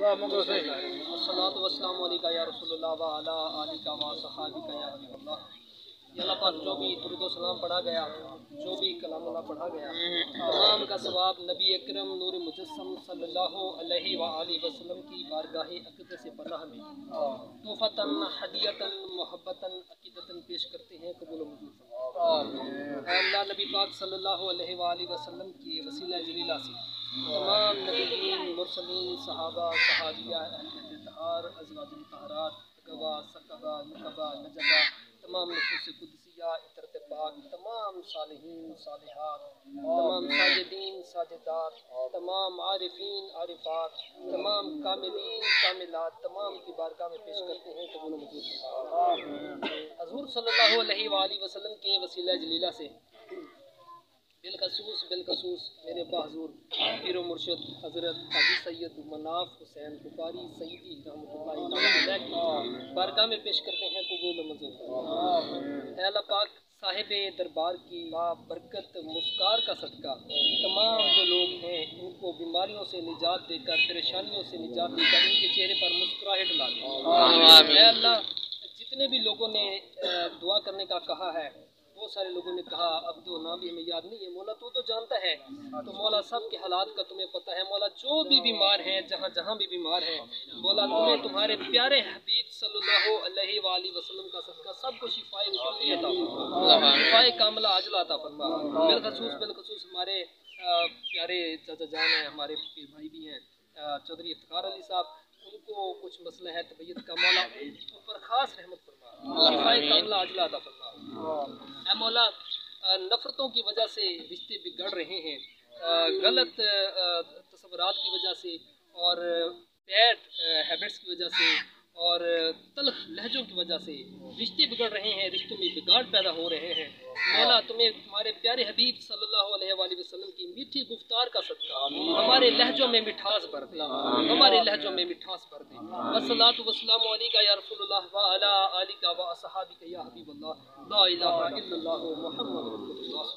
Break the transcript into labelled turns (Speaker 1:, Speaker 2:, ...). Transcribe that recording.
Speaker 1: अस्सलातु वस्सलामु अलैका या रसूलल्लाह व अला आलिका व सहाबिका या हबीबल्लाह। अल्लाह पाक जो भी दुरूद व सलाम पढ़ा गया, जो भी कलाम अल्लाह पढ़ा गया, तमाम का सवाब नबी अकरम नूर मुजस्सम सल्लल्लाहु अलैहि व आलिहि वसल्लम की बारगाह अक़दस से पनाह में तोहफ़तन हदियतन मोहब्बतन अक़ीदतन पेश करते हैं। कबूल मंजूर फरमा। अल्लाह नबी पाक सल्लल्लाहु अलैहि व आलिहि वसल्लम की वसीला जलीला से तमाम नबीयीन मुरसलीन सहाबा सहाबिया अहले तहार अज़वाजुल मुतहहरात तक़वा सकबा नुकबा नजबा तमाम नफूस कुदसिया इतरत पाक तमाम सालिहीन सालिहात तमाम साजिदीन साजिदात तमाम आरिफीन आरिफात तमाम कामिलीन कामिलात तमाम की बारगाह में पेश करते हैं। कबूल मंजूर हज़ूर सल्लल्लाहु अलैहि वसल्लम के वसीला जलीला से बिलखसूस मेरे बहजूर पीर मुर्शिद हज़रत हाजी सैयद मनाफ हुसैन बुखारी सईदी रहमतुल्लाहि अलैह की बारगाह में पेश करते हैं। कबूल मंजूर अल्लाह पाक साहिब दरबार की बरकत मुस्कार का सदका तमाम जो लोग हैं उनको बीमारियों से निजात देकर परेशानियों से निजात देकर उनके चेहरे पर मुस्कुराहट ला दे। अल्लाह जितने भी लोगों ने दुआ करने का कहा है, बहुत सारे लोगों ने कहा अब तो नाम भी हमें याद नहीं है। मौला तू तो जानता है, तो मौला सब के हालात का तुम्हें पता है। मौला जो भी बीमार हैं, जहाँ जहाँ भी बीमार हैं, मौला तुम्हें तुम्हारे प्यारे हबीब सल्लल्लाहु अलैहि वसल्लम का सदका सबको शिफाए कुल्ली अता फरमा, शिफाए कामिला आजिला अता फरमा। बिलखसूस हमारे प्यारे चाचा जान हैं, हमारे पीर भाई भी हैं चौधरी इफ्तिखार अली साहब, उनको कुछ मसला है तबीयत का, मौला ऊपर खास रहमत फरमा, शिफाए कामिला आजिला अता फरमा। ऐ मौला नफ़रतों की वजह से रिश्ते बिगड़ रहे हैं, गलत तस्वुरात की वजह से और बैड हैबिट्स की वजह से और तल्ख लहजों की वजह से रिश्ते बिगड़ रहे हैं, रिश्तों में बिगाड़ पैदा हो रहे हैं। मौला तुम्हें तुम्हारे प्यारे हबीब सल्लल्लाहु अलैहि वसल्लम की मीठी गुफ्तार का सदका हमारे लहजों में मिठास भर दे, हमारे लहजों में मिठास भर दे। वस्सलातु वस्सलामु अलैका या रसूलल्लाह व अला आलिका व असहाबिका या हबीबल्लाह ला इलाहा इल्लल्लाहु मुहम्मदुर रसूलुल्लाह।